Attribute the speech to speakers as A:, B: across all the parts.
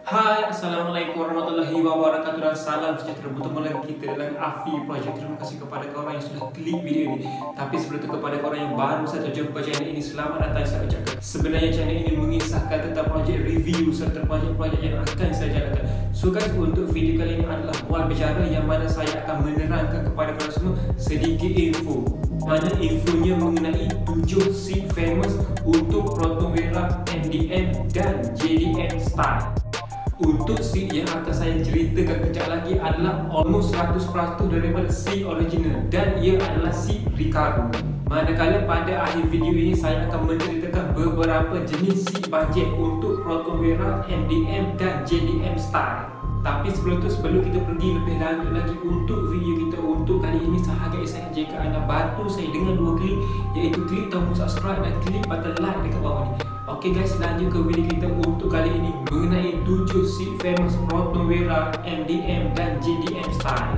A: Hai, Assalamualaikum warahmatullahi wabarakatuh dan salam sejahtera. Bertemu lagi kita dalam Afi Project. Terima kasih kepada korang yang sudah klik video ini. Tapi sebelum itu kepada korang yang baru saja jumpa channel ini, selamat datang saya ucapkan. Sebenarnya channel ini mengisahkan tentang projek review serta projek-projek yang akan saya jalankan. So guys, untuk video kali ini adalah awal bicara yang mana saya akan menerangkan kepada korang semua sedikit info. Mana infonya mengenai 7 seat famous untuk Protonvera, MDM dan JDM style. Untuk seat yang akan saya ceritakan kejap lagi adalah almost 100% daripada seat original dan ia adalah seat Recaro. Manakala pada akhir video ini saya akan menceritakan beberapa jenis seat bajet untuk Protonvera, MDM dan JDM style. Tapi sebelum kita pergi lebih lanjut lagi untuk video kita untuk kali ini, sahaja saya jika anda bantu saya dengan 2 klik, iaitu klik tombol subscribe dan klik button like dekat bawah ni. Okey guys, lanjut ke video kita untuk kali ini mengenai 7 seat famous Protonvera, MDM dan JDM style.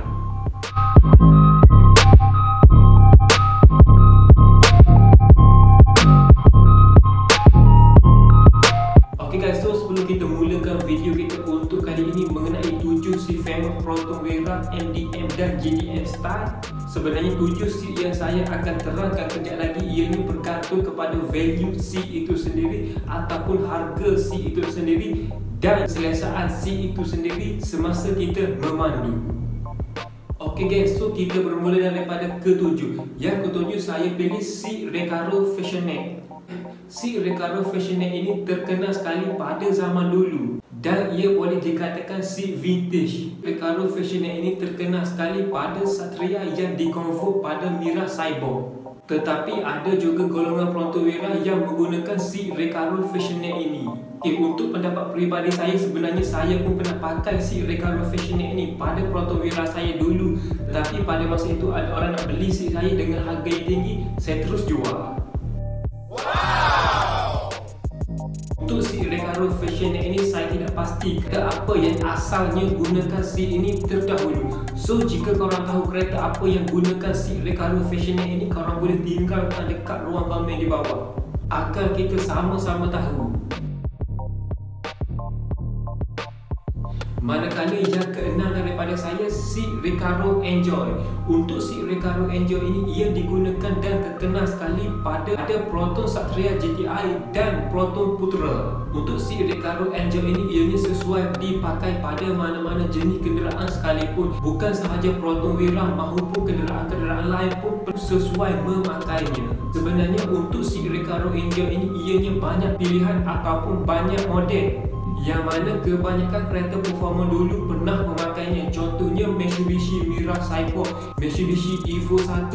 A: Okey guys, so sebelum kita mulakan video kita untuk kali ini mengenai 7 seat famous Protonvera, MDM dan JDM style, sebenarnya 7 seat yang saya akan terangkan kejap lagi ianya bergantung kepada value seat itu sendiri ataupun harga seat itu sendiri dan selesaan seat itu sendiri semasa kita memandu. Okey guys, so kita bermula daripada ketujuh. Yang ketujuh saya pilih seat Recaro Fashionette. Seat Recaro Fashionette ini terkenal sekali pada zaman dulu dan ia boleh dikatakan seat vintage. Recaro Fashionette ini terkenal sekali pada Satria yang dikonvert pada Mira Cyborg. Tetapi ada juga golongan Protonvera yang menggunakan seat Recaro Fashionette ini. Untuk pendapat peribadi saya, sebenarnya saya pun pernah pakai seat Recaro Fashionette ini pada Protonvera saya dulu. Tetapi pada masa itu ada orang nak beli seat saya dengan harga yang tinggi, saya terus jual. Untuk seat Recaro Fashionette ini saya tidak pasti kereta apa yang asalnya gunakan seat ini terdahulu. So jika korang tahu kereta apa yang gunakan seat Recaro Fashionette ini, korang boleh tinggalkan dekat ruang komen di bawah agar kita sama-sama tahu. Manakala yang keenam daripada saya, seat Recaro Enjoy. Untuk seat Recaro Enjoy ini ia digunakan dan terkenal sekali pada Proton Satria GTI dan Proton Putra. Untuk seat Recaro Enjoy ini ianya sesuai dipakai pada mana-mana jenis kenderaan sekalipun, bukan sahaja Protonvera maupun kenderaan-kenderaan lain pun sesuai memakainya. Sebenarnya untuk seat Recaro Enjoy ini ianya banyak pilihan ataupun banyak model yang mana kebanyakan kereta performa dulu pernah memakainya. Contohnya Mitsubishi Mira Cyborg, Mitsubishi Evo 1.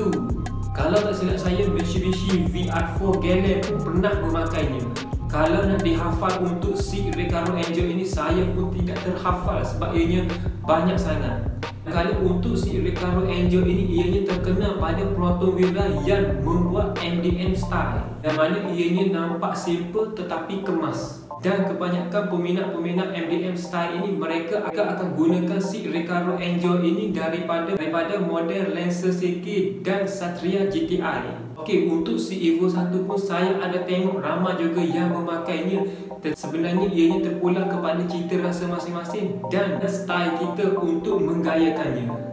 A: Kalau tak silap saya, Mitsubishi VR4 Galant pun pernah memakainya. Kalau nak dihafal untuk seat Recaro Enjoy ini, saya pun tidak terhafal sebab ianya banyak sangat. Kalau untuk seat Recaro Enjoy ini ianya terkenal pada Protonvera yang membuat MDM style, yang mana ianya nampak simple tetapi kemas. Dan kebanyakan peminat-peminat MDM style ini mereka akan gunakan seat Recaro Enjoy ini daripada model Lancer CK dan Satria GTI. Okey, untuk seat Evo 1 pun saya ada tengok ramai juga yang memakainya. Sebenarnya ianya terpulang kepada cita rasa masing-masing dan style kita untuk menggayakannya.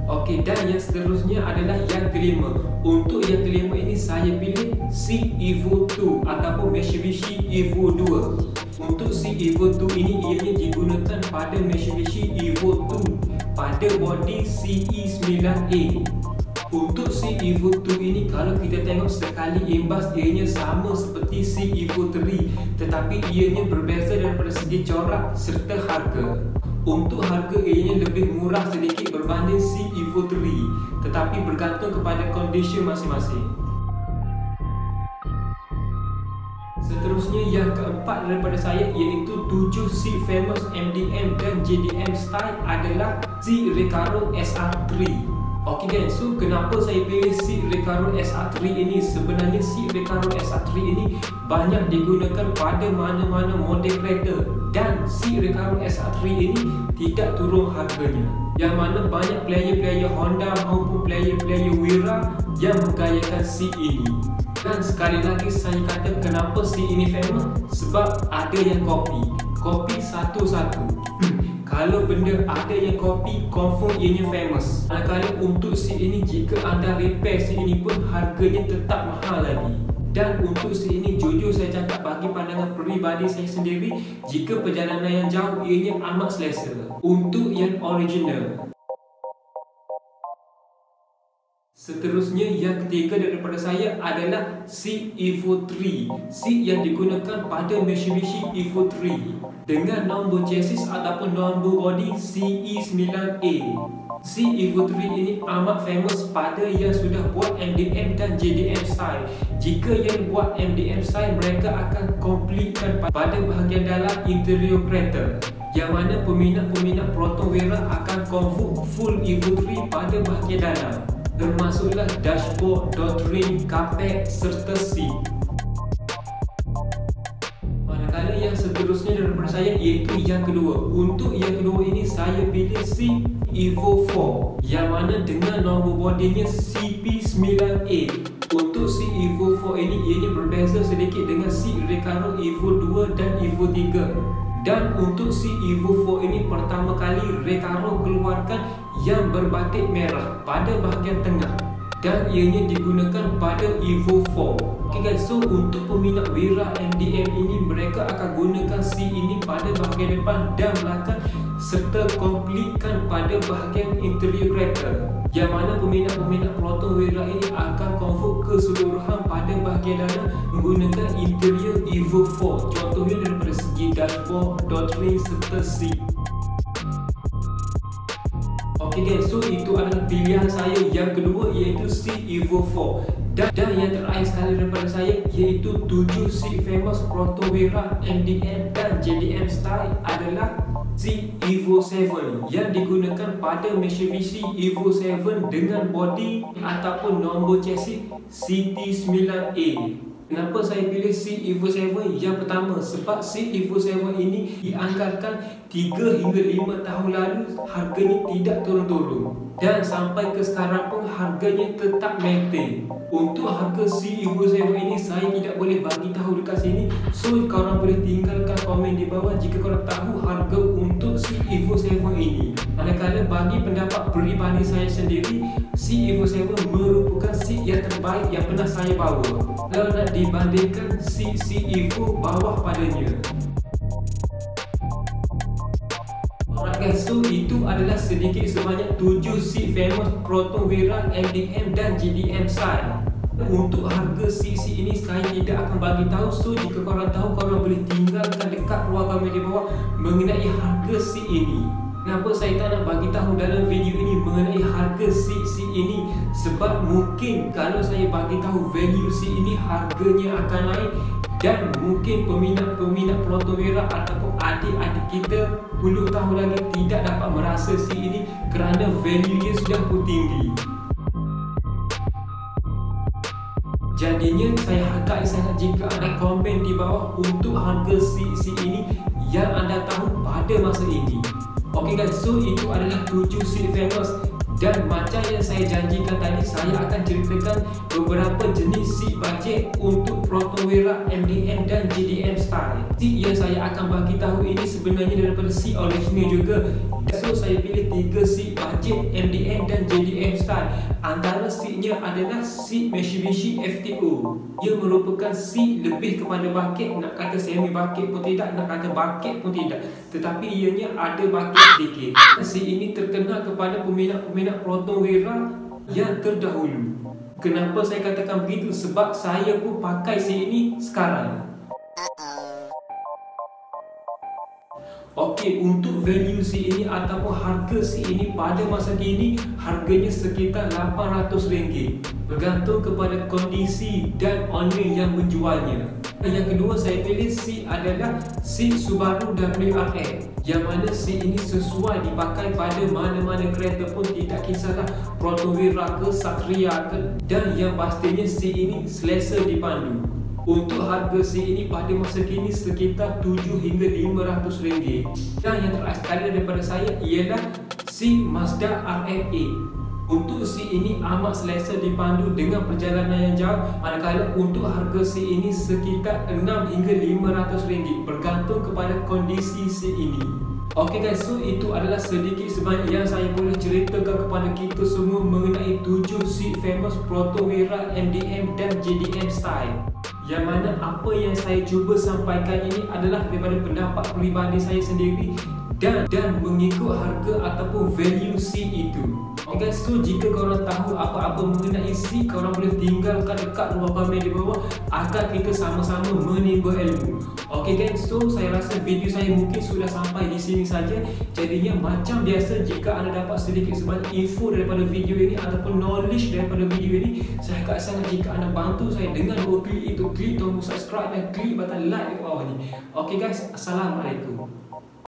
A: Okey, dan yang seterusnya adalah yang kelima. Untuk yang kelima ini saya pilih seat Evo 2 ataupun Mitsubishi Evo 2. Untuk seat Evo 2 ini ianya digunakan pada Mitsubishi Evo 2 pada body CE9A. Untuk seat Evo 2 ini kalau kita tengok sekali imbas ianya sama seperti seat Evo 3, tetapi ianya berbeza daripada segi corak serta harga. Untuk harga ianya lebih murah sedikit berbanding seat Evo 3, tetapi bergantung kepada kondisi masing-masing. Seterusnya yang keempat daripada saya iaitu 7 seat famous MDM dan JDM style adalah seat Recaro SR3. Okey guys, so kenapa saya pilih seat Recaro SR3 ini? Sebenarnya seat Recaro SR3 ini banyak digunakan pada mana-mana model kereta dan seat Recaro SR3 ini tidak turun harganya, yang mana banyak player-player Honda maupun player-player Wira yang menggayakan seat ini. Dan sekali lagi saya kata kenapa seat ini famous, sebab ada yang copy satu-satu. Kalau benda ada yang copy, confirm ianya famous. Manakala untuk seat ini, jika anda repair seat ini pun harganya tetap mahal lagi. Dan untuk seat ini, jujur saya cakap, bagi pandangan peribadi saya sendiri, jika perjalanan yang jauh, ianya amat selesa. Untuk yang original. Seterusnya, yang ketiga daripada saya adalah seat Evo 3. Seat yang digunakan pada Mitsubishi Evo 3 dengan nombor chassis ataupun nombor body CE9A. Seat Evo 3 ini amat famous pada yang sudah buat MDM dan JDM style. Jika yang buat MDM style, mereka akan completekan pada bahagian dalam interior kereta, yang mana peminat-peminat Proton Wera akan convert full Evo 3 pada bahagian dalam, termasuklah dashboard, door trim, kapet serta seat. Manakala yang seterusnya daripada saya iaitu yang kedua. Untuk yang kedua ini saya pilih seat Evo 4, yang mana dengan nombor bodinya CP9A. Untuk seat Evo 4 ini ianya berbeza sedikit dengan seat Recaro Evo 2 dan Evo 3. Dan untuk seat Evo 4 ini pertama kali Recaro keluarkan yang berbatik merah pada bahagian tengah, dan ianya digunakan pada Evo 4. Ok guys, so untuk peminat Wera MDM ini, mereka akan gunakan seat ini pada bahagian depan dan belakang serta completekan pada bahagian interior kereta, yang mana peminat-peminat Proton Wera ini akan convert keseluruhan pada bahagian dalam menggunakan interior Evo 4. Contohnya daripada segi dashboard, door trim serta seat. Ok guys, so itu adalah pilihan saya yang kedua iaitu seat Evo 4. Dan yang terakhir sekali daripada saya iaitu 7 seat famous Proton Wera MDM dan JDM style adalah seat Evo 7 yang digunakan pada Mitsubishi Evo 7 dengan body ataupun nombor chassis CT9A. Kenapa saya pilih seat Evo 7? Yang pertama, sebab seat Evo 7 ini dianggarkan 3 hingga 5 tahun lalu harganya tidak turun-turun, dan sampai ke sekarang pun harganya tetap maintain. Untuk harga seat Evo 7 ini saya tidak boleh bagi tahu dekat sini, so korang boleh tinggalkan komen di bawah jika korang tahu harga untuk seat Evo 7 ini. Manakala bagi pendapat peribadi saya sendiri, seat Evo 7 merupakan seat yang terbaik yang pernah saya bawa kalau nak dibandingkan seat Evo bawah padanya. Alright guys, so itu adalah sedikit sebanyak 7 seat famous Proton Wera MDM dan JDM style. Untuk harga seat ini saya tidak akan bagi tahu, so jika korang tahu, korang boleh tinggalkan dekat ruang komen di bawah mengenai harga seat ini. Kenapa saya tak nak bagi tahu dalam video ini mengenai harga seat ini? Sebab mungkin kalau saya bagi tahu value seat ini, harganya akan naik, dan mungkin peminat-peminat Proton Wera ataupun adik-adik kita puluh tahun lagi tidak dapat merasa seat ini kerana value-nya sudah pun tinggi. Jadinya saya hargai sangat jika anda komen di bawah untuk harga seat ini yang anda tahu pada masa ini. Ok guys, so itu adalah 7 seat famous, dan macam yang saya janjikan tadi, saya akan ceritakan beberapa jenis seat budget untuk Proton Wera MDM dan JDM style. Seat yang saya akan bagi tahu ini sebenarnya daripada seat original juga. So saya pilih 3 seat budget MDM dan JDM style. Antara seatnya adalah seat Mitsubishi FTO yang merupakan seat lebih kepada bucket, nak kata semi bucket pun tidak, nak kata bucket pun tidak, tetapi ianya ada bucket sedikit. Seat ini terkenal kepada peminat-peminat Proton Wera yang terdahulu. Kenapa saya katakan begitu? Sebab saya pun pakai seat ini sekarang. Okey, untuk value seat ini ataupun harga seat ini pada masa kini, harganya sekitar RM800, bergantung kepada kondisi dan owner yang menjualnya. Yang kedua saya pilih seat adalah seat Subaru WRX, yang mana seat ini sesuai dipakai pada mana-mana kereta pun, tidak kisahlah Proton Wera ke Satria ke, dan yang pastinya seat ini selesa dipandu. Untuk harga seat ini pada masa kini sekitar RM7 hingga RM500. Dan yang terakhir sekali daripada saya ialah seat Mazda RX-8, Untuk seat ini amat selesa dipandu dengan perjalanan yang jauh, manakala untuk harga seat ini sekitar 6 hingga RM500 bergantung kepada kondisi seat ini. Ok guys, so itu adalah sedikit sebanyak yang saya boleh ceritakan kepada kita semua mengenai 7 seat famous Proto Wira MDM dan JDM style. Yang mana apa yang saya cuba sampaikan ini adalah daripada pendapat peribadi saya sendiri dan mengikut harga ataupun value seat itu. Ok guys, so jika korang tahu apa-apa mengenai seat, korang boleh tinggalkan dekat ruang komen di bawah agar kita sama-sama menimba ilmu. Ok guys, so saya rasa video saya mungkin sudah sampai di sini saja. Jadinya macam biasa, jika anda dapat sedikit sebanyak info daripada video ini ataupun knowledge daripada video ini, saya agak sangat jika anda bantu saya dengan klik tombol subscribe dan klik button like di bawah ni. Ok guys, Assalamualaikum.